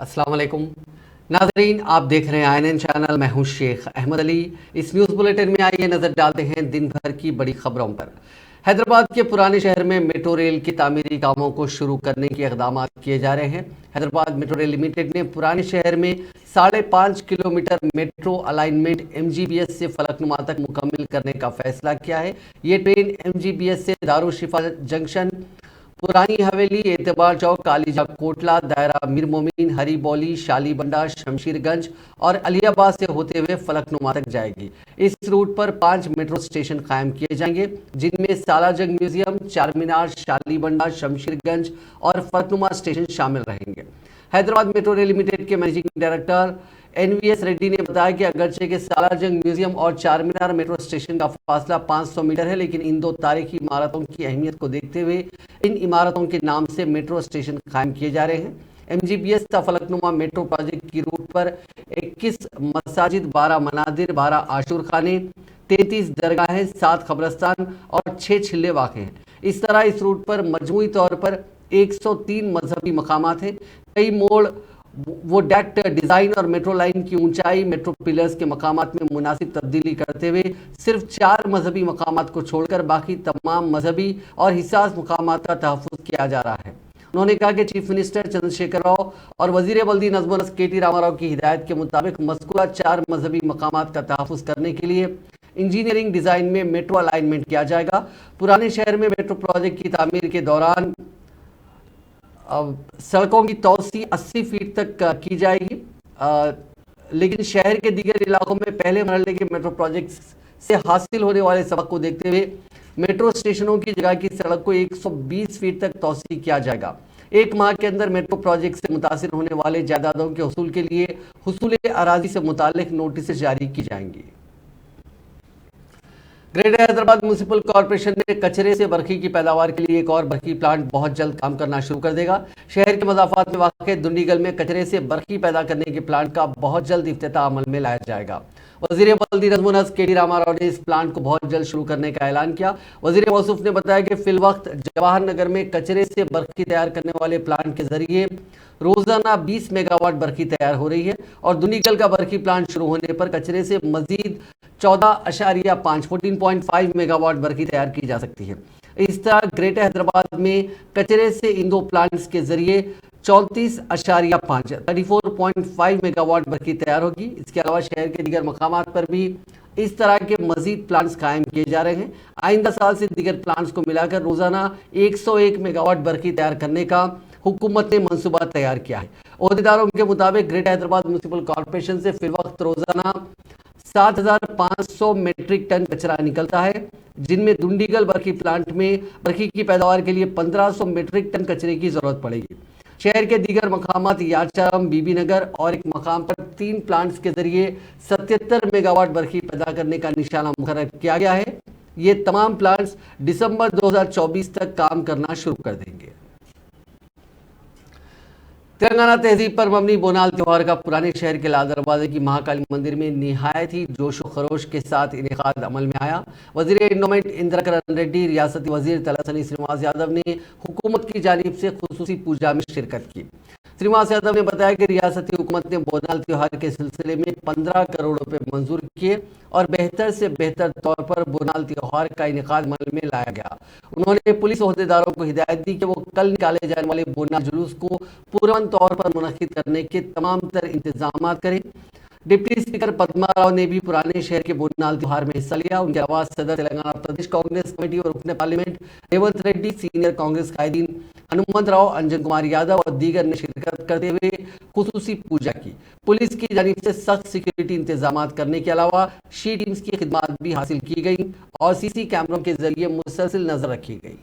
अस्सलाम वालेकुम नाजरीन, आप देख रहे हैं INN चैनल। मैं हूं शेख अहमद अली। इस न्यूज़ बुलेटिन में आइए नज़र डालते हैं दिन भर की बड़ी खबरों पर। हैदराबाद के पुराने शहर में मेट्रो रेल के तामीरी कामों को शुरू करने के इक़दाम किए जा रहे हैं। हैदराबाद मेट्रो रेल लिमिटेड ने पुराने शहर में 5.5 किलोमीटर मेट्रो अलाइनमेंट MGBS से फलकनुमा तक मुकम्मल करने का फैसला किया है। ये ट्रेन MGBS से दारुशिफा जंक्शन, पुरानी हवेली, एतबार चौक, कालीजा कोटला, दायरा मीर मोमिन, हरी बौली, शालीबंडा, शमशीरगंज और अलियाबाद से होते हुए फलकनुमा तक जाएगी। इस रूट पर 5 मेट्रो स्टेशन कायम किए जाएंगे, जिनमें सालाजंग म्यूजियम, चार मीनार, शालीबंडा, शमशीरगंज और फलकनुमा स्टेशन शामिल रहेंगे। हैदराबाद मेट्रो रेल लिमिटेड के मैनेजिंग डायरेक्टर NVS रेड्डी ने बताया कि अगरचे के सालाजंग म्यूजियम और चार मीनार मेट्रो स्टेशन का फासला 500 मीटर है, लेकिन इन दो तारीखी इमारतों की अहमियत को देखते हुए इन इमारतों के नाम से मेट्रो स्टेशन कायम किए जा रहे हैं। MGBS का फलकनुमा मेट्रो प्रोजेक्ट की रूट पर 21 मसाजिद, 12 मनादिर, 12 आशूर खाने, 33 दरगाहें, 7 कब्रस्तान और 6 छिल्ले वाक़ हैं। इस तरह इस रूट पर मजमूई तौर पर 103 मजहबी मकामात हैं। कई मोड़ वो डेक्ट डिज़ाइन और मेट्रो लाइन की ऊंचाई, मेट्रो पिलर्स के मकामात में मुनासिब तब्दीली करते हुए सिर्फ 4 मजहबी मकामात को छोड़कर बाकी तमाम मजहबी और हिसास मकामात का तहफ़्फ़ुज़ किया जा रहा है। उन्होंने कहा कि चीफ मिनिस्टर चंद्रशेखर राव और वजीर बल्दी नज़्म व नस्क KT रामाराव की हिदायत के मुताबिक मज़कूरा 4 मजहबी मकामात का तहफ़्फ़ुज़ करने के लिए इंजीनियरिंग डिज़ाइन में मेट्रो अलाइनमेंट किया जाएगा। पुराने शहर में मेट्रो प्रोजेक्ट की तामीर के दौरान सड़कों की तोसी 80 फीट तक की जाएगी, लेकिन शहर के दीगर इलाकों में पहले मरहले के मेट्रो प्रोजेक्ट से हासिल होने वाले सबक को देखते हुए मेट्रो स्टेशनों की जगह की सड़क को 120 फीट तक तोसी किया जाएगा। 1 माह के अंदर मेट्रो प्रोजेक्ट से मुतासिर होने वाले जायदादों के हुसूल के लिए हुसूल अराजी से मुतालिक नोटिस जारी की जाएंगी। ग्रेटर हैदराबाद म्यूनिसिपल कॉर्पोरेशन ने कचरे से बरखी की पैदावार के लिए एक और बरखी प्लांट बहुत जल्द काम करना शुरू कर देगा। शहर के मज़ाफ़ात में वाक़ दुंडीगल में कचरे से बरखी पैदा करने के प्लांट का बहुत जल्द इफ्तिताह अमल में लाया जाएगा। वज़ीर बल्दी नज़्म व नस्क KT रामाराव ने इस प्लांट को बहुत जल्द शुरू करने का ऐलान किया। वज़ीर मौसूफ ने बताया कि फिलवक्त जवाहर नगर में कचरे से बरखी तैयार करने वाले प्लांट के जरिए रोजाना 20 मेगावाट बरखी तैयार हो रही है और दुंडीगल का बरखी प्लांट शुरू होने पर कचरे से मजीद 14.5 मेगावाट बरखी तैयार की जा सकती है। इस तरह ग्रेटर हैदराबाद में कचरे से इन दो प्लांट्स के जरिए 34.5 मेगावाट बरखी तैयार होगी। इसके अलावा शहर के दीगर मकामात पर भी इस तरह के मजीद प्लांट्स कायम किए जा रहे हैं। आइंदा साल से दीगर प्लांट्स को मिलाकर रोजाना 101 मेगावाट बरखी तैयार करने का हुकूमत ने मंसूबा तैयार किया है। ओहदेदारों के मुताबिक ग्रेटर हैदराबाद म्यूनिसिपल कॉर्पोरेशन से फिलवक्त रोजाना 7,500 मेट्रिक टन कचरा निकलता है, जिनमें दुंडीगल बरखी प्लांट में बरखी की पैदावार के लिए 1500 मेट्रिक टन कचरे की जरूरत पड़ेगी। शहर के दीगर मकामात याचाराम, बीबी नगर और एक मकाम पर 3 प्लांट्स के जरिए 77 मेगावाट बरखी पैदा करने का निशाना मुकर्रर किया गया है। ये तमाम प्लांट्स दिसंबर 2024 तक काम करना शुरू कर देंगे। तेलंगाना तहजीब पर मबनी बोनाल त्यौहार का पुराने शहर के लाल दरवाजे की महाकाली मंदिर में निहायत ही जोश व खरोश के साथ इनेकाद अमल में आया। वजीर एंडोमेंट इंदिरा रेड्डी, रियासती वजीर तलसानी श्रीनिवास यादव ने हुकूमत की जानिब से खुसूसी पूजा में शिरकत की। श्रीनिवास यादव ने बताया कि रियासती हुकूमत ने बोनाल त्यौहार के सिलसिले में 15 करोड़ रुपए मंजूर किए और बेहतर से बेहतर तौर पर बोनाल त्यौहार का इनेकाद अमल में लाया गया। उन्होंने पुलिस ओहदेदारों को हिदायत दी कि वो कल निकाले जाने वाले बोनाल जुलूस को पुरअमन तौर पर मुनक्किद करने के तमाम तर इंतजाम करें। डिप्टी स्पीकर पद्मा राव ने भी पुराने शहर के बोनाल त्यौहार में हिस्सा लिया। उनके अलावा सदर तेलंगाना प्रदेश कांग्रेस कमेटी और रुकने पार्लियामेंट रेवंत रेड्डी, सीनियर कांग्रेस कायदीन हनुमंत राव, अंजन कुमार यादव और दीगर ने शिरकत करते हुए खुसूसी पूजा की। पुलिस की जानिब से सख्त सिक्योरिटी इंतजाम करने के अलावा शी टीम्स की खिदमत भी हासिल की गई और CC कैमरों के जरिए मुसलसल नजर रखी गई।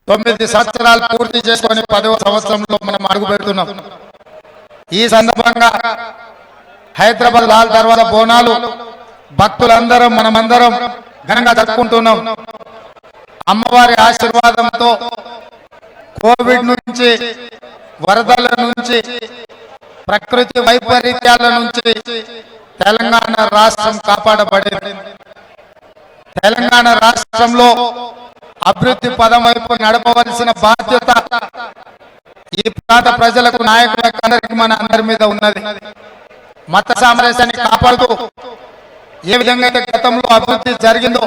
9 సంవత్సరాలు పూర్తి చేసుకొని 10వ సంవత్సరంలో మనం అడుగు పెడుతున్నాం. ఈ సందర్భంగా హైదరాబాద్ లాల్ దర్వాజా బోనాలు భక్తులందరం మనమందరం ఘనంగా జరుపుకుంటున్నాం. అమ్మవారి ఆశీర్వాదంతో కోవిడ్ నుంచి, వరదల నుంచి, ప్రకృతి వైపరీత్యాల నుంచి తెలంగాణ రాష్ట్రం కాపాడబడింది. తెలంగాణ రాష్ట్రంలో అభివృద్ధి పదం వైపు నడపవలసిన బాధ్యత ఈ ప్రాంత ప్రజలకు, నాయకులకు అందరికీ మన అందరి మీద ఉన్నది. మత సామరస్యాన్ని కాపాడుతూ ఏ విధంగా అయితే గతంలో అభివృద్ధి జరిగిందో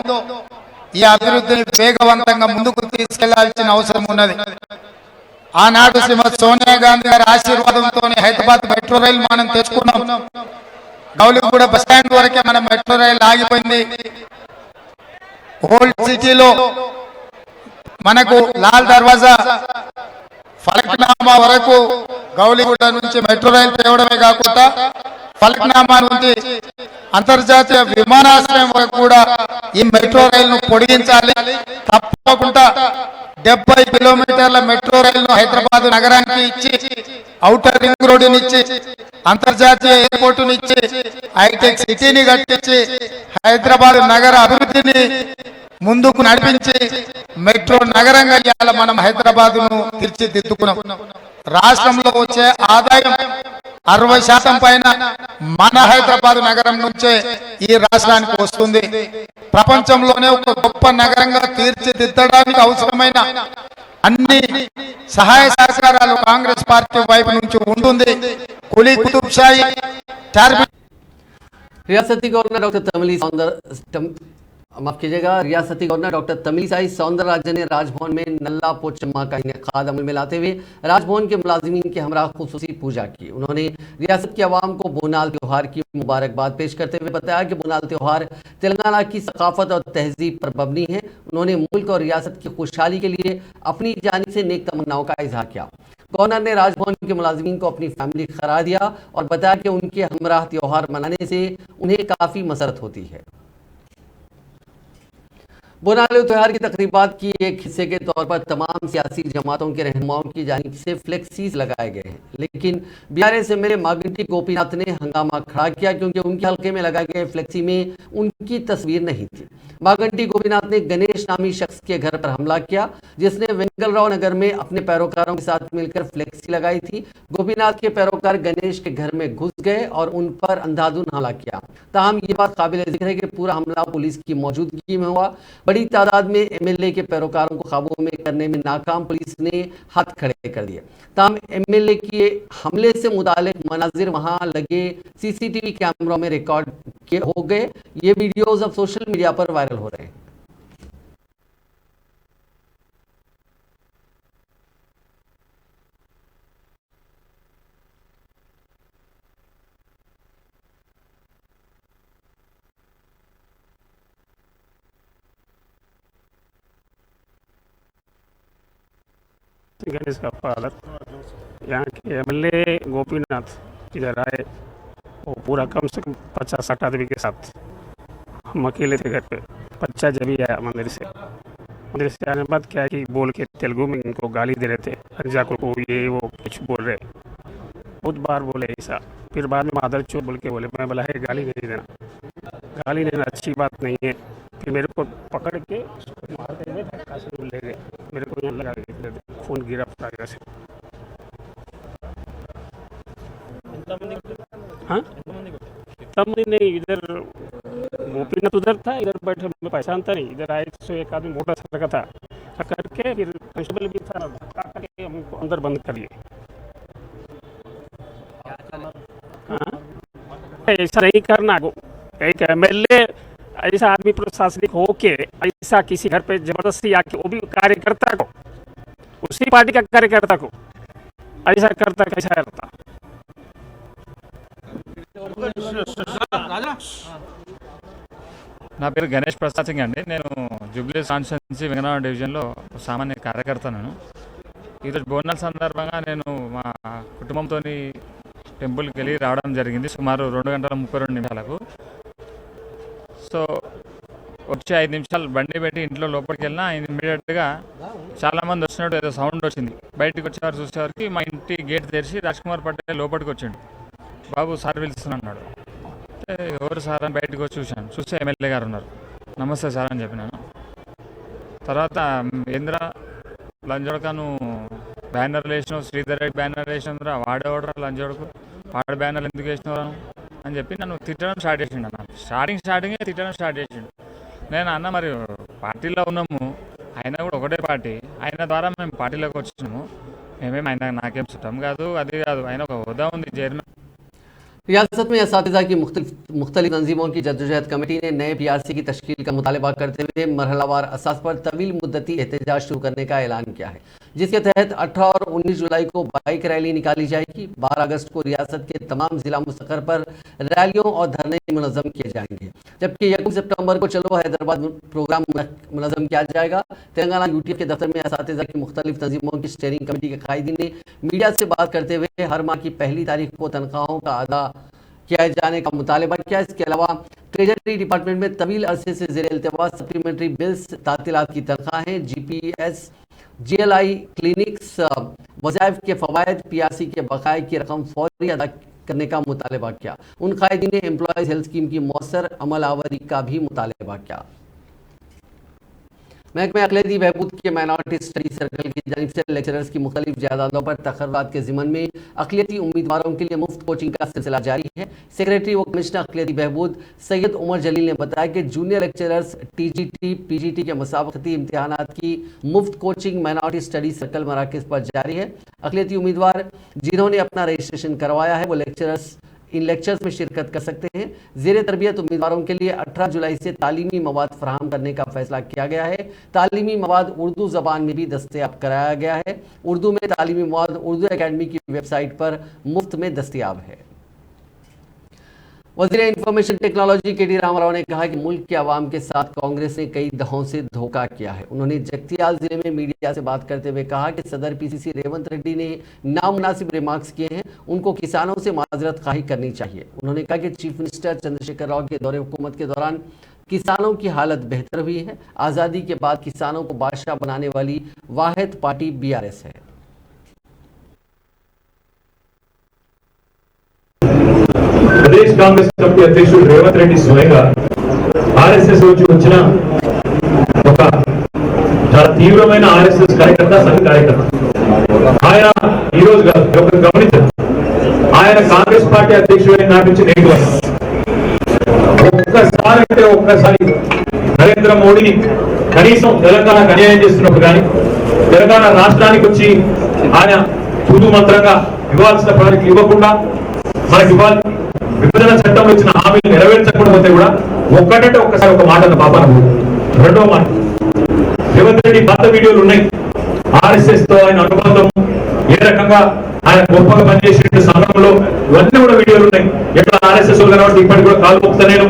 ఈ అభివృద్ధిని వేగవంతంగా ముందుకు తీసుకెళ్లాల్సిన అవసరం ఉన్నది. ఆనాడు శ్రీమతి సోనియా గాంధీ గారి ఆశీర్వాదంతో హైదరాబాద్ మెట్రో రైలు మనం తెచ్చుకున్నాం. గౌలిగూడ బస్ స్టాండ్ వరకే మన మెట్రో రైలు ఆగిపోయింది. ఓల్డ్ సిటీలో మనకు లాల్ దర్వాజా ఫలక్నామా వరకు గౌలిగూడ నుంచి మెట్రో రైలు తేవడమే కాకుండా ఫలక్నామా నుంచి అంతర్జాతీయ విమానాశ్రయం వరకు కూడా ఈ మెట్రో రైలును పొడిగించాలి. తప్పకుండా 70 కిలోమీటర్ల మెట్రో రైలును హైదరాబాద్ నగరానికి ఇచ్చి, ఔటర్ రింగ్ రోడ్డుని ఇచ్చి, అంతర్జాతీయ ఎయిర్పోర్టుని ఇచ్చి, హైటెక్ సిటీని కట్టించి హైదరాబాద్ నగర అభివృద్ధిని ముందుకు నడిపించి మెట్రో నగరంగా ఇవాళ మనం హైదరాబాద్ను తీర్చిదిద్దుకున్నాం. రాష్ట్రంలో వచ్చే ఆదాయం 60% పైన మన హైదరాబాద్ నగరం నుంచే ఈ రాష్ట్రానికి వస్తుంది. ప్రపంచంలోనే ఒక గొప్ప నగరంగా తీర్చిదిద్దడానికి అవసరమైన అన్ని సహాయ సహకారాలు కాంగ్రెస్ పార్టీ వైపు నుంచి ఉంటుంది. కులీ కుతుబ్ షాహీ रियासती गवर्नर डॉक्टर तमिली सौंदर माफ कीजिएगा रियासती गवर्नर डॉक्टर तमिलिसाई सौंदरराजन ने राजभवन में नल्ला पोचम्मा का इनेकाद अमल में लाते हुए राजभवन के मुलाजिमीन के हमरा खुसूसी पूजा की। उन्होंने रियासत की आवाम को बोनाल त्यौहार की मुबारकबाद पेश करते हुए बताया कि बोनाल त्यौहार तेलंगाना की सकाफत और तहजीब पर मबनी है। उन्होंने मुल्क और रियासत की खुशहाली के लिए अपनी जानिब से नेक तमन्नाओं का इजहार किया। गवर्नर ने राजभवन के मुलाजिमीन को अपनी फैमिली करार दिया और बताया कि उनके हमराह त्यौहार मनाने से उन्हें काफ़ी मसरत होती है। बोनाले त्यौहार की तकरीबात की एक हिस्से के तौर पर तमाम सियासी जमातों के रहनुमाओं की जानिब से फ्लेक्सीज लगाए गए हैं, लेकिन बीआरएस एमएलए मागंटी गोपीनाथ ने हंगामा खड़ा किया क्योंकि उनके हल्के में लगाए गए फ्लेक्सी में उनकी तस्वीर नहीं थी। मागंटी गोपीनाथ ने गणेश नामी शख्स के घर पर हमला किया जिसने वेंगलराव नगर में अपने पैरोकारों के साथ मिलकर फ्लेक्सी लगाई थी। गोपीनाथ के पैरोकार गणेश के घर में घुस गए और उन पर अंधाधुन हमला किया। ताहम ये बात काबिल जिक्र है कि पूरा हमला पुलिस की मौजूदगी में हुआ। बड़ी तादाद में एमएलए के पैरोकारों को काबू में करने में नाकाम पुलिस ने हाथ खड़े कर दिए। ताहम एमएलए के हमले से मुतालिक मनाजिर वहां लगे सीसीटीवी कैमरों में रिकॉर्ड हो गए। ये वीडियोज अब सोशल मीडिया पर वायरल हो रहे हैं। गणेश का फादर यहाँ के एमएलए गोपीनाथ इधर आए, वो पूरा कम से कम 50-60 आदमी के साथ। हम अकेले थे घर पे। बच्चा जब ही आया मंदिर से आने के बाद क्या है कि बोल के तेलुगु में इनको गाली दे रहे थे, अनजाको को ये वो कुछ बोल रहे, बहुत बार बोले ऐसा। फिर बाद में मादर चोर बोल के बोले, मैं बोला है गाली नहीं देना, गाली देना अच्छी बात नहीं है। फिर मेरे को पकड़ के उसको मारते हुए धक्का से ले गए, मेरे को यहाँ लगा के खून गिरा पूरा जगह से। हाँ तब नहीं, इधर गोपीनाथ उधर था, इधर बैठे में पहचान था नहीं। इधर आए तो एक आदमी मोटा सा लगा था, करके फिर कांस्टेबल भी था, धक्का करके हमको अंदर बंद कर लिए। ऐसा नहीं करना। एक एमएलए ऐसा आदमी प्रशासनिक हो के ऐसा किसी घर पे जबरदस्ती आके, वो भी कार्यकर्ता को, उसी पार्टी का कार्यकर्ता को ऐसा करता, कैसा करता? నా పేరు గణేష్ ప్రసాద్ సింగ్ అండి. నేను జూబ్లీ కాన్స్టిట్యున్సీ వెంగనగరం డివిజన్లో సామాన్య కార్యకర్తను. ఈరోజు బోనాల సందర్భంగా నేను మా కుటుంబంతో టెంపుల్కి వెళ్ళి రావడం జరిగింది సుమారు 2:32 నిమిషాలకు. సో వచ్చి 5 నిమిషాలు బండి పెట్టి ఇంట్లో లోపలికి వెళ్ళినా ఇమ్మీడియట్గా చాలామంది వచ్చినట్టు ఏదో సౌండ్ వచ్చింది. బయటకు వచ్చేవారు చూసేవారికి మా ఇంటి గేట్ తెరిచి రాజ్కుమార్ పటేల్ లోపలికి వచ్చిండు. బాబు సార్ పిలుస్తున్నాడు అన్నాడు. ఎవరు సార్ అని బయటకు వచ్చి చూశాను. చూస్తే ఎమ్మెల్యే గారు ఉన్నారు. నమస్తే సార్ అని చెప్పినాను. తర్వాత ఏంద్రా లంజోడక నువ్వు బ్యానర్లు వేసినావు, శ్రీధర్ రెడ్డి బ్యానర్ వేసినావురా, వాడేవాడరా లంజోడకు, వాడు బ్యానర్లు ఎందుకు వేసినావు అని చెప్పి నన్ను తిట్టడం స్టార్ట్ చేసిండు. అన్న స్టార్టింగే తిట్టడం స్టార్ట్ చేసిండు. నేను అన్న మరి పార్టీలో ఉన్నాము, ఆయన కూడా ఒకటే పార్టీ, ఆయన ద్వారా మేము పార్టీలోకి వచ్చినాము, మేమేం ఆయన నాకేం చుట్టం కాదు, అది కాదు, ఆయన ఒక హోదా ఉంది చైర్మన్. रियासत में असातिज़ा की मुख्तलिफ तंजीमों की जद्दोजहद कमेटी ने नए पीआरसी की तश्कील का मुतालबा करते हुए मरहलावार असास पर तवील मुद्दती एहतजाज शुरू करने का ऐलान किया है, जिसके तहत 18 और 19 जुलाई को बाइक रैली निकाली जाएगी। 12 अगस्त को रियासत के तमाम जिला मुस्तकर पर रैलियों और धरने मुनज़्ज़म किए जाएंगे, जबकि 1 सितंबर को चलो हैदराबाद प्रोग्राम मुनज़्ज़म किया जाएगा। तेलंगाना यूटीएफ के दफ्तर में असातिज़ा की मुख्तलिफ तंजीमों की स्टीयरिंग कमेटी के कायदीन ने मीडिया से बात करते हुए हर माह की पहली तारीख को तनख्वाहों का अदा किया जाने का मुतालबा किया। इसके अलावा ट्रेजरी डिपार्टमेंट में तवील अरसे से ज़ेर इल्तिवा सप्लीमेंट्री बिल्स, तातीलात की तनख्वाहें, जीपीएस, जीएलआई क्लिनिक्स, वज़ाइफ के फ़वाइद, पीआरसी के बकाए की रकम फौरी अदा करने का मुतालबा किया। उन कायदीन ने एम्प्लॉयज़ हेल्थ स्कीम की मौसर अमल आवरी का भी मुतालबा किया। महकमे अक़लियती बहबूद के माइनॉरिटी स्टडी सर्कल की जानिब से लेक्चरर्स की मुख्तलिफ जायदादों पर तक़र्रुरात के ज़िम्मन में अक़लियती उम्मीदवारों के लिए मुफ्त कोचिंग का सिलसिला जारी है। सेक्रेटरी व कमिश्नर अक़लियती बहबूद सैयद उमर जलील ने बताया कि जूनियर लेक्चरर्स टीजीटी पीजीटी के मुसाबकती इम्तिहानात की मुफ्त कोचिंग माइनॉरिटी स्टडी सर्कल मराकज़ पर जारी है। अक़लियती उम्मीदवार जिन्होंने अपना रजिस्ट्रेशन करवाया है वो इन लेक्चर्स में शिरकत कर सकते हैं। ज़ेर तरबियत उम्मीदवारों के लिए 18 जुलाई से तालीमी मवाद फराहम करने का फैसला किया गया है। तालीमी मवाद उर्दू ज़बान में भी दस्तयाब कराया गया है। उर्दू में तालीमी मवाद उर्दू अकेडमी की वेबसाइट पर मुफ्त में दस्तयाब है। वज़ीर इंफॉर्मेशन टेक्नोलॉजी के टी रामाराव ने कहा कि मुल्क के अवाम के साथ कांग्रेस ने कई दहों से धोखा किया है। उन्होंने जगतियाल जिले में मीडिया से बात करते हुए कहा कि सदर पीसीसी रेवंत रेड्डी ने नामुनासिब रिमार्क्स किए हैं, उनको किसानों से माजरत खाही करनी चाहिए। उन्होंने कहा कि चीफ मिनिस्टर चंद्रशेखर राव के दौरे हुकूमत के दौरान किसानों की हालत बेहतर हुई है। आज़ादी के बाद किसानों को बादशाह बनाने वाली वाहिद पार्टी बीआरएस है। प्रदेश कांग्रेस कमिटी अध्यक्षుడు రేవంత్ రెడ్డి స్వయంగా ఆర్ఎస్ఎస్ నుంచి వచ్చిన ఒక చాలా తీవ్రమైన ఆర్ఎస్ఎస్ కార్యకర్త, సంఘ కార్యకర్త. ఆయన ఈ రోజు గమనించారు, ఆయన కాంగ్రెస్ పార్టీ అధ్యక్షుడైన నాటి నుంచి నేటి వరకు ఒక్కసారి నరేంద్ర మోడీని కనీసం తెలంగాణకు అన్యాయం చేస్తున్నప్పుడు కానీ, తెలంగాణ రాష్ట్రానికి వచ్చి ఆయన తుదు మంత్రంగా ఇవ్వాల్సిన పనికి ఇవ్వకుండా, మనకి ఇవ్వాలి విభజన చట్టంలో ఇచ్చిన హామీలు నెరవేర్చకపోతే కూడా ఒక్కటంటే ఒక్కసారి ఒక మాట పాపన. రెండో మాట, రేవంత్ రెడ్డి పాత వీడియోలు ఉన్నాయి, ఆర్ఎస్ఎస్ తో ఆయన అనుబంధం, ఏ రకంగా ఆయన గొప్పగా పనిచేసే సంఘంలో ఇవన్నీ కూడా వీడియోలు ఉన్నాయి. ఎట్లా ఆర్ఎస్ఎస్ కాబట్టి ఇప్పటికి కూడా కాలు మొక్కుతా నేను.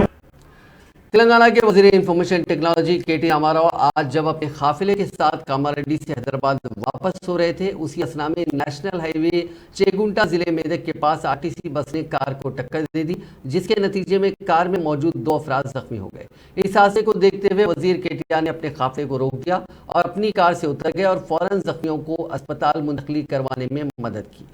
तेलंगाना के वज़ीर इंफॉर्मेशन टेक्नोलॉजी के.टी. रामाराव आज जब अपने काफिले के साथ कामारेड्डी से हैदराबाद वापस हो रहे थे, उसी असना में नेशनल हाईवे चेगुंटा जिले मेदक के पास आरटीसी बस ने कार को टक्कर दे दी, जिसके नतीजे में कार में मौजूद 2 अफराद जख्मी हो गए। इस हादसे को देखते हुए वज़ीर के.टी. ने अपने काफिले को रोक दिया और अपनी कार से उतर गए और फौरन जख्मियों को अस्पताल मुंतकिल करवाने में मदद की।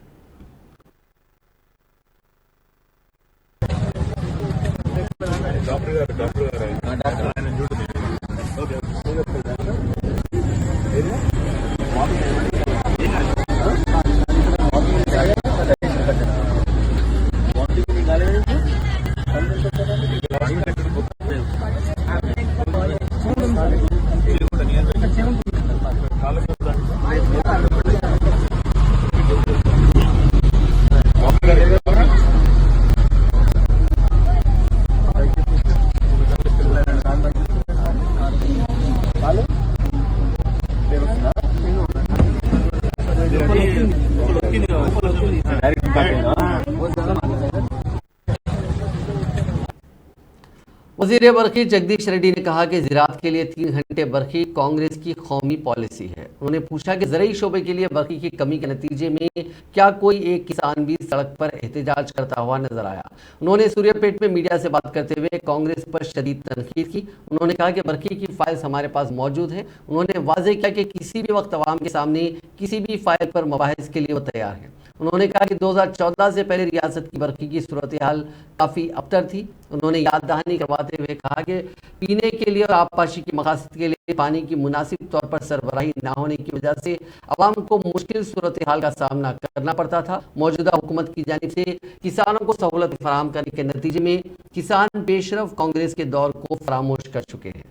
वज़ीर बरखी जगदीश रेड्डी ने कहा कि ज़राअत के लिए 3 घंटे बरखी कांग्रेस की कौमी पॉलिसी है। उन्होंने पूछा कि ज़रूरी शोबे के लिए बरकी की कमी के नतीजे में क्या कोई एक किसान भी सड़क पर एहतजाज करता हुआ नजर आया। उन्होंने सूर्यापेट में मीडिया से बात करते हुए कांग्रेस पर शदीद तनकीद की। उन्होंने कहा कि बरकी की फाइल्स हमारे पास मौजूद है। उन्होंने वाज़ेह किया कि किसी भी वक्त अवाम के सामने किसी भी फाइल पर मुबाहिस के लिए वो तैयार है। उन्होंने कहा कि 2014 से पहले रियासत की बरकी की सूरत हाल काफ़ी अबतर थी। उन्होंने याद दहानी करवाते हुए कहा कि पीने के लिए और आबपाशी की मकासद के लिए पानी की मुनासिब तौर पर सरबराही ना होने की वजह से अवाम को मुश्किल सूरत हाल का सामना करना पड़ता था। मौजूदा हुकूमत की जानिब से किसानों को सहूलत फराहम करने के नतीजे में किसान पेशरफ कांग्रेस के दौर को फरामोश कर चुके हैं।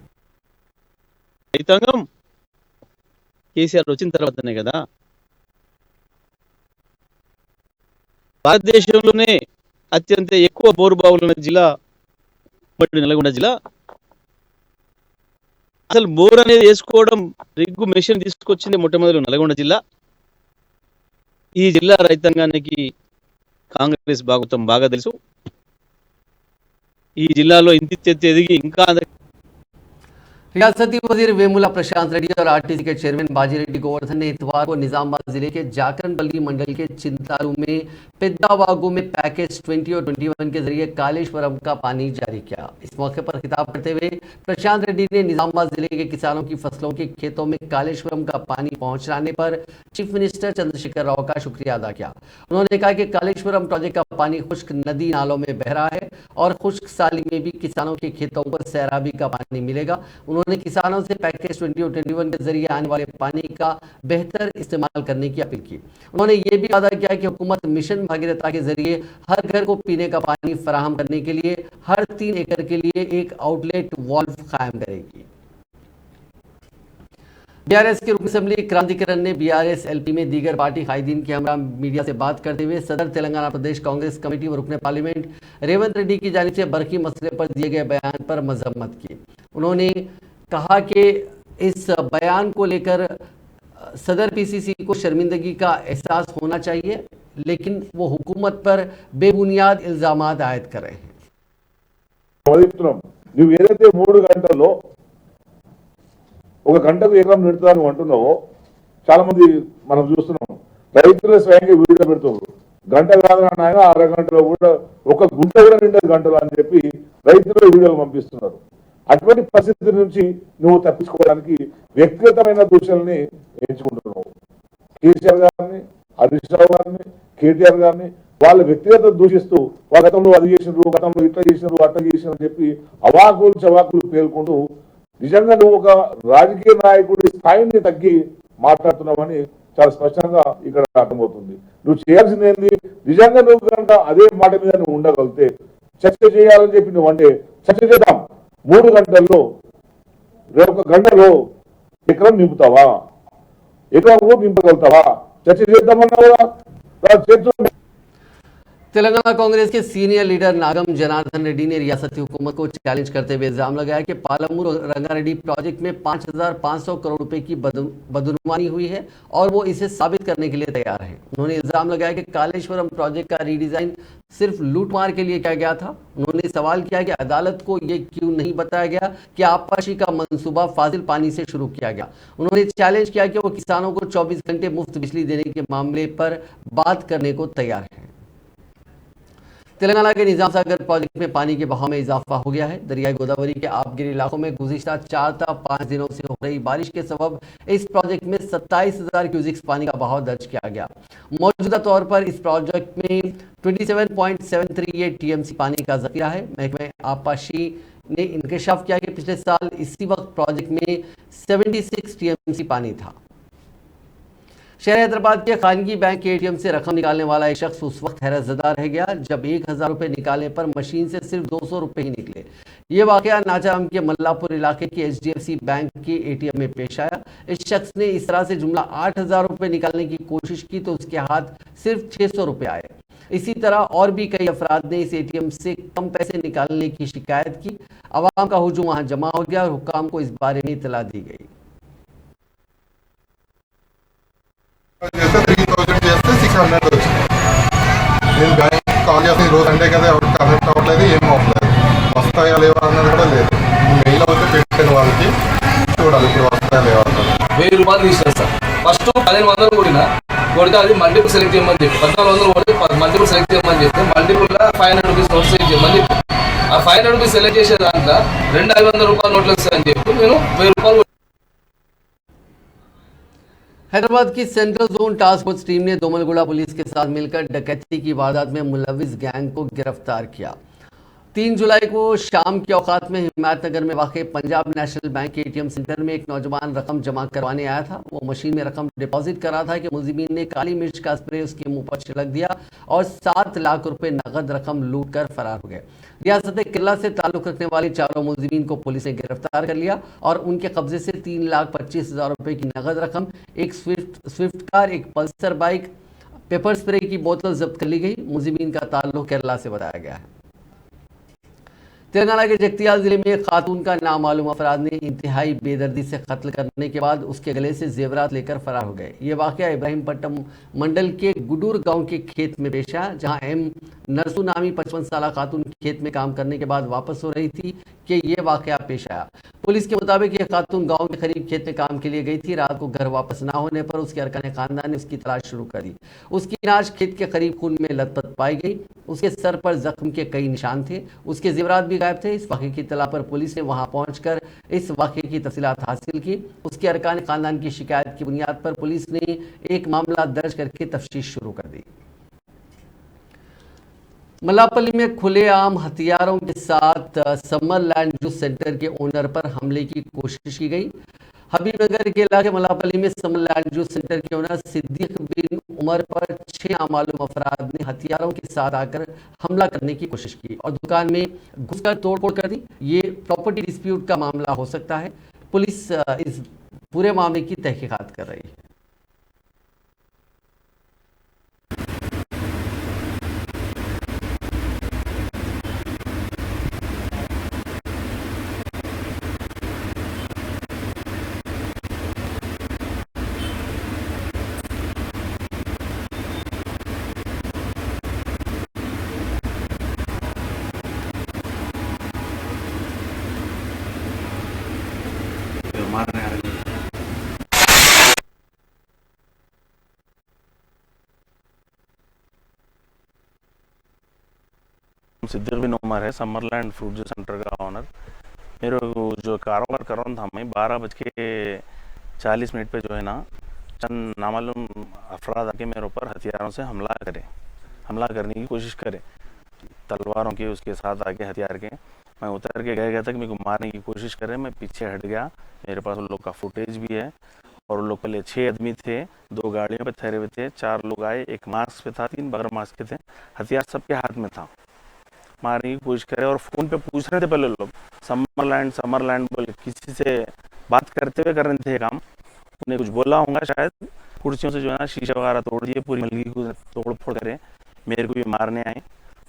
రైతాంగం కేసీఆర్ వచ్చిన తర్వాతనే కదా భారతదేశంలోనే అత్యంత ఎక్కువ బోరుబావులు ఉన్న జిల్లా ఉమ్మడి నల్గొండ జిల్లా. అసలు బోర్ అనేది వేసుకోవడం రిగ్గు మెషిన్ తీసుకొచ్చింది మొట్టమొదటి నల్గొండ జిల్లా. ఈ జిల్లా రైతాంగానికి కాంగ్రెస్ భాగవతం బాగా తెలుసు. ఈ జిల్లాలో ఇంత ఎదిగి ఇంకా रियासती वजीर वेमुला प्रशांत रेड्डी और आरटीसी के चेयरमैन बाजी रेड्डी गोवर्धन ने इतवार को निजामाबाद जिले के जाकरनपल्ली मंडल के चिंतारू में पेद्दावागु में पैकेज 20 और 21 के जरिए कालेश्वरम का पानी जारी किया। इस मौके पर खिताब करते हुए प्रशांत रेड्डी ने निजामाबाद जिले के किसानों की फसलों के खेतों में कालेश्वरम का पानी पहुंचाने पर चीफ मिनिस्टर चंद्रशेखर राव का शुक्रिया अदा किया। उन्होंने कहा कि कालेश्वरम प्रोजेक्ट का पानी खुश्क नदी नालों में बह रहा है और खुश्क साली में भी किसानों के खेतों पर सैराबी का पानी मिलेगा। उन्होंने किसानों से पैकेज 20 और 21 के जरिए आने वाले पानी का बेहतर इस्तेमाल करने की अपील की। उन्होंने ये भी वादा किया कि हुकूमत मिशन भागीरथता के जरिए हर घर को पीने का पानी फराहम करने के लिए हर 3 एकड़ के लिए एक आउटलेट वाल्व कायम करेगी। बीआरएस के रुकन असेंबली क्रांतिकरण ने बीआरएस एलपी में दीगर पार्टी कायदीन के हमरा मीडिया से बात करते हुए सदर तेलंगाना प्रदेश कांग्रेस कमेटी व रुकन पार्लियामेंट रेवंत रेड्डी की जानिब से बरकी मसले पर दिए गए बयान पर मजम्मत की। उन्होंने कहा कि इस बयान को लेकर सदर पीसीसी को शर्मिंदगी का एहसास होना चाहिए, लेकिन वो हुकूमत पर बेबुनियाद इल्जामात आयद कर रहे हैं। నువ్వు ఏదైతే 3 గంటల్లో ఒక గంటకు ఎకరం పెడతాను అంటున్నావో చాలా మంది మనం చూస్తున్నాం. రైతులు స్వయంగా వీడియో పెడుతున్నారు. గంట కాదు నాయన అరగంటలో కూడా ఒక గుంట కూడా నిండదు గంటలు అని చెప్పి రైతులు వీడియోలు పంపిస్తున్నారు. అటువంటి పరిస్థితి నుంచి నువ్వు తప్పించుకోవడానికి వ్యక్తిగతమైన దూషణల్ని ఎంచుకుంటున్నావు. కేసీఆర్ గారిని, హరీష్ రావు గారిని, కేటీఆర్ గారిని వాళ్ళ వ్యక్తిగత దూషిస్తూ వాళ్ళ గతంలో అది చేసినారు, గతంలో ఇట్లా చేసినారు, అట్లా చేసినారు అని చెప్పి అవాకులు చవాకులు పేర్కొంటూ నిజంగా నువ్వు ఒక రాజకీయ నాయకుడి స్థాయిని తగ్గి మాట్లాడుతున్నావని చాలా స్పష్టంగా ఇక్కడ అర్థమవుతుంది. నువ్వు చేయాల్సింది ఏంది? నిజంగా నువ్వు కనుక అదే మాట మీద నువ్వు ఉండగలిగితే చర్చ చేయాలని చెప్పి నువ్వు అంటే చర్చ చేద్దాం. 3 గంటల్లో ఒక గంటలో ఎకరం నింపుతావా? ఎకరం నింపగలుగుతావా? చర్చ చేద్దామన్నావా? చేద్దాం. तेलंगाना कांग्रेस के सीनियर लीडर नागम जनार्दन रेड्डी ने रियासती हुकूमत को चैलेंज करते हुए इल्जाम लगाया कि पालमूर रंगारेड्डी प्रोजेक्ट में 5,500 करोड़ रुपए की बदनुमानी हुई है और वो इसे साबित करने के लिए तैयार है। उन्होंने इल्जाम लगाया कि कालेश्वरम प्रोजेक्ट का रीडिजाइन सिर्फ लूटमार के लिए किया गया था। उन्होंने सवाल किया कि अदालत को ये क्यों नहीं बताया गया कि आबपाशी का मंसूबा फाजिल पानी से शुरू किया गया। उन्होंने चैलेंज किया कि वो किसानों को 24 घंटे मुफ्त बिजली देने के मामले पर बात करने को तैयार है। तेलंगाना के निजाम सागर प्रोजेक्ट में पानी के बहाव में इजाफा हो गया है। दरियाई गोदावरी के आपगिरी इलाकों में गुज़िश्ता 4 था 5 दिनों से हो रही बारिश के सबब इस प्रोजेक्ट में 27,000 क्यूजिक्स पानी का बहाव दर्ज किया गया। मौजूदा तौर पर इस प्रोजेक्ट में 27.738 टीएमसी पानी का जखीरा है। महकमे आबपाशी ने इंकशाफ किया कि पिछले साल इसी वक्त प्रोजेक्ट में 76 टीएमसी पानी था। शहर हैदराबाद के खानगी बैंक के एटीएम से रकम निकालने वाला एक शख्स उस वक्त हैरतज़दा रह गया जब 1,000 रुपये निकालने पर मशीन से सिर्फ 200 रुपये ही निकले। ये वाकया नाजाम के मल्लापुर इलाके के HDFC बैंक के एटीएम में पेश आया। इस शख्स ने इस तरह से जुमला 8,000 रुपये निकालने की कोशिश की तो उसके हाथ सिर्फ 600 रुपये आए। इसी तरह और भी कई अफराद ने इस एटीएम से कम पैसे निकालने की शिकायत की। अवाम का हुजूम वहाँ जमा हो गया और हुक्काम को इस बारे में इतला दी गई। 3,000 చేస్తే 600 వచ్చింది. నేను బ్యాంక్ కాల్ చేస్తే ఈరోజు సండే కదా ఎవరికి కనెక్ట్ అవ్వట్లేదు, ఏం అవ్వట్లేదు, వస్తాయా లేవా అన్నది కూడా లేదు. మెయిల్ అయితే పెట్టాను వాళ్ళకి, చూడాలి ఇప్పుడు వస్తాయా లేవా అన్నది. 1000 రూపాయలు తీసేస్తారు. ఫస్ట్ 1500 కొడితే అది మల్టిపుల్ సెలెక్ట్ చేయమని చెప్పి 1400 కొడితే మల్టిపుల్ సెలెక్ట్ చేయమని చెప్తే మల్టిపుల్గా 500 రూపీస్ నోట్ సెలెక్ట్ చేయమని చెప్పి ఆ 500 రూపీస్ సెలెక్ట్ చేసే దాంట్లో 2500 రూపాయలు నోట్లు వస్తాయని చెప్పి నేను 1000 రూపాయలు. हैदराबाद की central zone task force team ने दोमलगुड़ा पुलिस के साथ मिलकर डकैती की वारदात में मुलविस गैंग को गिरफ्तार किया। 3 जुलाई को शाम के औकात में हिमायतनगर में वाक़ पंजाब नेशनल बैंक के ATM सेंटर में एक नौजवान रकम जमा करवाने आया था। वो मशीन में रकम डिपॉजिट कर रहा था कि मुलजिमीन ने काली मिर्च का स्प्रे उसके मुंह पर छिड़क दिया और 7 लाख रुपए नकद रकम लूट कर फरार हो गए। रियासत केरला से ताल्लुक रखने वाले चारों मुलजिमीन को पुलिस ने गिरफ्तार कर लिया और उनके कब्जे से 3,25,000 रुपए की नकद रकम, एक स्विफ्ट कार, एक पल्सर बाइक, पेपर स्प्रे की बोतल जब्त कर ली गई। मुलजिमीन का ताल्लुक केरला से बताया गया है। तेलंगाना के जगतियाल जिले में एक खातून का नामालूम अफराद ने इंतहाई बेदर्दी से कत्ल करने के बाद उसके गले से जेवरात लेकर फरार हो गए। ये वाकया इब्राहिमपट्टनम मंडल के गुडूर गांव के खेत में पेश आया, जहां एम नरसू नामी 55 साल खातून खेत में काम करने के बाद वापस हो रही थी कि ये वाकया पेश आया। पुलिस के मुताबिक यह खातून गांव के करीब खेत में काम के लिए गई थी। रात को घर वापस ना होने पर उसके अरकान खानदान ने उसकी तलाश शुरू कर दी। उसकी लाश खेत के करीब खून में लथपथ पाई गई। उसके सर पर जख्म के कई निशान थे। उसके जेवरात भी गायब थे। इस वाक़े की इत्तला पर पुलिस ने वहां पहुंचकर इस वाक़े की तफसीलात हासिल की। उसके अरकान खानदान की शिकायत की बुनियाद पर पुलिस ने एक मामला दर्ज करके तफ्तीश शुरू कर दी। मल्लापल्ली में खुलेआम हथियारों के साथ समरलैंड जूस सेंटर के ओनर पर हमले की कोशिश की गई। हबीबनगर के इलाके मल्लापल्ली में समरलैंड जूस सेंटर के ओनर सिद्दीक बिन उमर पर 6 नामालूम अफराद ने हथियारों के साथ आकर हमला करने की कोशिश की और दुकान में घुसकर तोड़फोड़ कर दी। ये प्रॉपर्टी डिस्प्यूट का मामला हो सकता है। पुलिस इस पूरे मामले की तहकीकात कर रही है। सिद्दीक बिन उमर है, समरलैंड फ्रूट जूस सेंटर का ऑनर। मेरे जो कारोबार कर रहा था मैं 12:40 पे जो है ना चंद नामालूम अफराद आके मेरे ऊपर हथियारों से हमला करने की कोशिश करे, तलवारों के उसके साथ आके हथियार के। मैं उतर के गया था कि मेरे को मारने की कोशिश करे। मैं पीछे हट गया। मेरे पास उन लोग का फुटेज भी है और उन लोग पहले 6 आदमी थे, 2 गाड़ियों पे ठहरे हुए थे, 4 लोग आए, एक मास्क पे था, 3 बगैर मास्क के थे, हथियार सबके हाथ में था। मारने की कोशिश करे और फ़ोन पे पूछ रहे थे पहले लोग समरलैंड बोल किसी से बात करते हुए कर रहे थे काम। उन्हें कुछ बोला होगा शायद, कुर्सियों से जो है ना शीशा वगैरह तोड़ दिए, पूरी मलगी को तोड़ फोड़ करे। मेरे को भी मारने आए।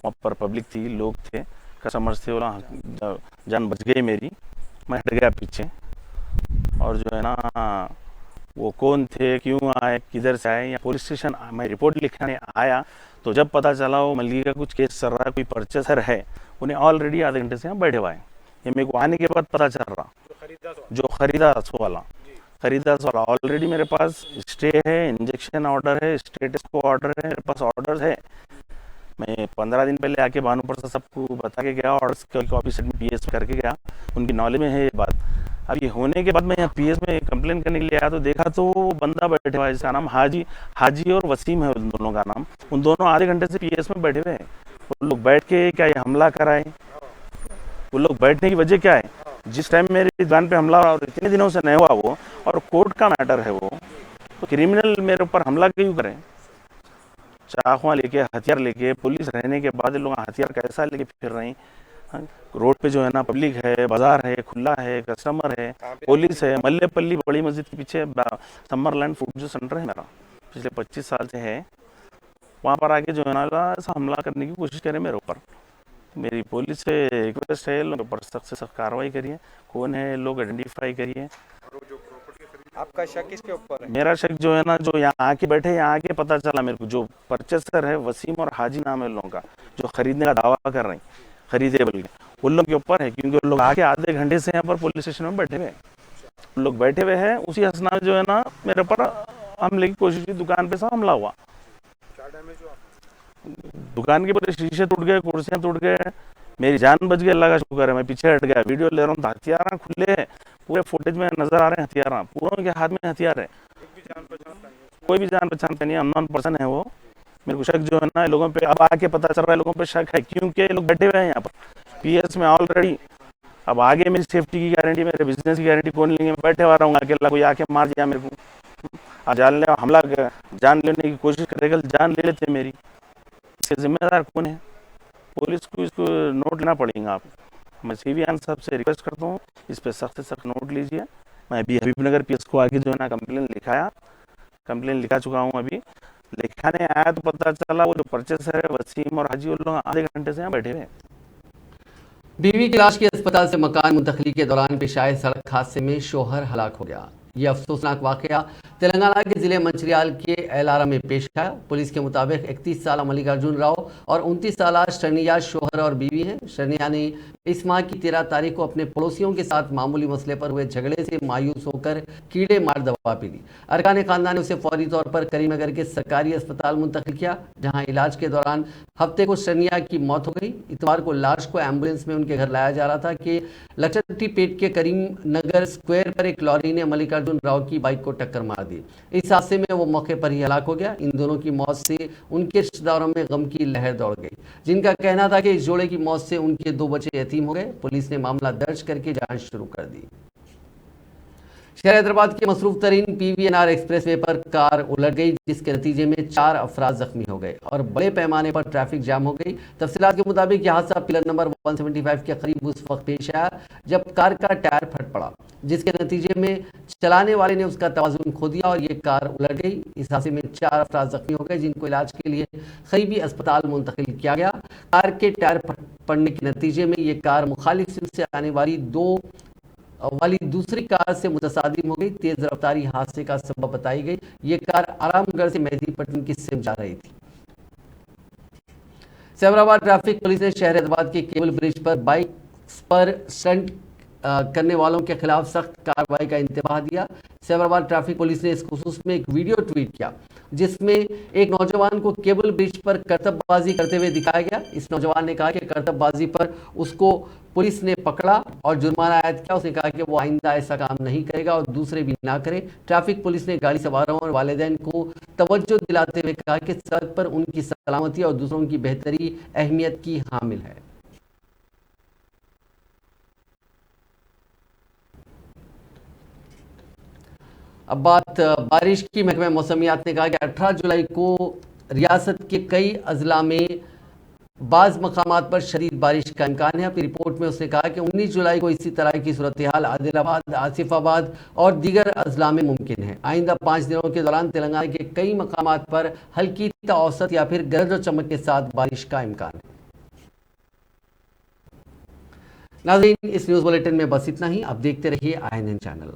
वहाँ पर पब्लिक थी, लोग थे, कस्टमर्स थे, बोला जान बच गई मेरी। मैं हट गया पीछे और जो है ना वो कौन थे, क्यों आए, किधर से आए, या पुलिस स्टेशन मैं रिपोर्ट लिखने आया तो जब पता चला वो मलगी का कुछ केस चल रहा है, कोई परचेसर है, उन्हें ऑलरेडी आधे घंटे से यहाँ बैठे हुए हैं। ये मेरे को आने के बाद पता चल रहा। जो खरीदा वाला ऑलरेडी मेरे पास स्टे है, इंजेक्शन ऑर्डर है, स्टेटस को ऑर्डर है, मेरे पास ऑर्डर है। मैं 15 दिन पहले आके भानुपुर से सबको बता के गया, ऑर्डर्स कॉपी सेट में PS करके गया, उनकी नॉलेज में है ये बात। अब ये होने के बाद मैं यहाँ PS में कंप्लेन करने के लिए आया तो देखा तो बंदा बैठे हुआ है, जिसका नाम हाजी और वसीम है, उन दोनों का नाम। उन दोनों आधे घंटे से PS में बैठे हुए हैं। वो लोग बैठ के क्या ये हमला कराए, वो लोग बैठने की वजह क्या है? जिस टाइम मेरी दुकान पे हमला और इतने दिनों से नहीं हुआ वो, और कोर्ट का मैटर है वो, तो क्रिमिनल मेरे ऊपर हमला क्यों करें? चाकुआ लेके, हथियार लेके, पुलिस रहने के बाद लोग हथियार कैसा लेके फिर रहे हैं? रोड पे जो है ना पब्लिक है, बाजार है, खुला है, कस्टमर है, पुलिस है। मल्लेपल्ली बड़ी मस्जिद के पीछे समरलैंड फूड जो सेंटर है मेरा, पिछले 25 साल से है। वहाँ पर आके जो है ना ऐसा हमला करने की कोशिश करें मेरे ऊपर। मेरी पुलिस से रिक्वेस्ट है, लोग पर सख्त से सख्त कार्रवाई करिए। कौन है लोग आइडेंटिफाई करिए। आपका शक किसके ऊपर है? मेरा शक जो है ना, जो यहाँ आके बैठे, यहाँ आके पता चला मेरे को, जो परचेसर है वसीम और हाजी नाम है लोगों का, जो खरीदने का दावा कर रहे हैं, खरीदे बोल के, उन लोग के ऊपर है। क्योंकि उन लोग आके आधे घंटे से यहाँ पर पुलिस स्टेशन में बैठे हुए, उन लोग बैठे हुए हैं। उसी हसना जो है ना मेरे ऊपर हमले की कोशिश की, दुकान पे सब हमला हुआ। क्या डैमेज हुआ? दुकान के पूरे शीशे टूट गए, कुर्सियां टूट गए, मेरी जान बच गई, अल्लाह का शुक्र है। मैं पीछे हट गया, वीडियो ले रहा हूँ, हथियार खुले हैं, पूरे फुटेज में नजर आ रहे हैं हथियार, पूरों के हाथ में हथियार है। एक भी जान पहचान नहीं है? कोई भी जान पहचान का नहीं, अननोन पर्सन है वो। मेरे को शक जो है ना, लोगों पे अब आके पता चल रहा है, लोगों पे शक है क्योंकि ये लोग बैठे हुए हैं यहाँ पर पीएस में ऑलरेडी। अब आगे मेरी सेफ्टी की गारंटी, मेरे बिजनेस की गारंटी कौन लेंगे? मैं बैठे हुआ रहूँगा अकेला, कोई आके मार दिया मेरे को, जान लेने की कोशिश करेगा, जान ले लेते मेरी, इसके जिम्मेदार कौन है? पुलिस को इसको नोट लेना पड़ेगा। आप, मैं सीबीआई साहब से रिक्वेस्ट करता हूँ, इस पर सख्त से सख्त नोट लीजिए। मैं अभी हबीबनगर पीएस को आगे जो है ना कंप्लेन लिखा चुका हूँ। अभी लिखाने आया तो पता चला वो जो परचेसर है वसीम और हाजी, वो लोग आधे घंटे से यहाँ बैठे हुए। बीवी की लाश की अस्पताल से मकान मुंतकली के दौरान पेश आए सड़क हादसे में शौहर हलाक हो गया। यह अफसोसनाक वाकया तेलंगाना के जिले मंचिर्याल के एलारा में पेश आया। पुलिस के मुताबिक 31 साल मल्लिकार्जुन राव और 29 साल शरनिया शौहर और बीवी हैं। शरनिया ने इस माह की 13 तारीख को अपने पड़ोसियों के साथ मामूली मसले पर हुए झगड़े से मायूस होकर कीड़े मार दवा पी ली। अरकान खानदान ने उसे फौरी तौर पर करीमनगर के सरकारी अस्पताल मुंतकिल किया, जहां इलाज के दौरान हफ्ते को शरनिया की मौत हो गई। इतवार को लाश को एम्बुलेंस में उनके घर लाया जा रहा था कि लचट्टी पेट के करीमनगर स्क्वायर पर एक लॉरी ने मल्लिकार्जुन राव की बाइक को टक्कर मार दी। इस हादसे में वो मौके पर ही हलाक हो गया। इन दोनों की मौत से उनके रिश्तेदारों में गम की लहर दौड़ गई, जिनका कहना था कि इस जोड़े की मौत से उनके 2 बच्चे यतीम हो गए। पुलिस ने मामला दर्ज करके जांच शुरू कर दी। शहर हैदराबाद के मसरूफ तरीन पीवीएनआर एक्सप्रेस वे पर कार उलट गई, जिसके नतीजे में 4 अफराद जख्मी हो गए और बड़े पैमाने पर ट्रैफिक जाम हो गई। तफसीलात के मुताबिक यह हादसा पिलर नंबर 175 के करीब उस वक्त पेश आया जब कार का टायर फट पड़ा, जिसके नतीजे में चलाने वाले ने उसका तवाजुन खो दिया और ये कार उलट गई। इस हादसे में 4 अफराद जख्मी हो गए, जिनको इलाज के लिए करीबी अस्पताल मुंतकिल किया गया। कार के टायर पड़ने के नतीजे में ये कार मुखालिफ सिर से आने वाली दूसरी कार से मुतसादिम हो गई। तेज रफ्तारी हादसे का सबब बताई गई। ये कार आरामगढ़ से मेहदीपट्टनम की सिम जा रही थी। सैबराबाद ट्रैफिक पुलिस ने शहर हैदराबाद के केबल ब्रिज पर बाइक पर स्टंट करने वालों के खिलाफ सख्त कार्रवाई का इंतबाह दिया। सैबराबाद ट्रैफिक पुलिस ने इस खुसूस में एक वीडियो ट्वीट किया, जिसमें एक नौजवान को केबल ब्रिज पर करतबबाजी करते हुए दिखाया गया। इस नौजवान ने कहा कि करतबबाजी पर उसको पुलिस ने पकड़ा और जुर्माना आयद किया। उसने कहा कि वो आइंदा ऐसा काम नहीं करेगा और दूसरे भी ना करें। ट्रैफिक पुलिस ने गाड़ी सवारों और वालिदैन को तवज्जो दिलाते हुए कहा कि सड़क पर उनकी सलामती और दूसरों की बेहतरी अहमियत की हामिल है। अब बात बारिश की। महकमा मौसमियात ने कहा कि 18 जुलाई को रियासत के कई अजला में बाज़ मकामात पर शदीद बारिश का इम्कान है। अपनी रिपोर्ट में उसने कहा कि 19 जुलाई को इसी तरह की सूरत हाल आदिलाबाद, आसिफाबाद और दीगर अजला में मुमकिन है। आइंदा 5 दिनों के दौरान तेलंगाना के कई मकामात पर हल्की औसत या फिर गरज और चमक के साथ बारिश का इम्कान है। नाज़रीन, इस न्यूज़ बुलेटिन में बस इतना ही। अब देखते रहिए INN चैनल।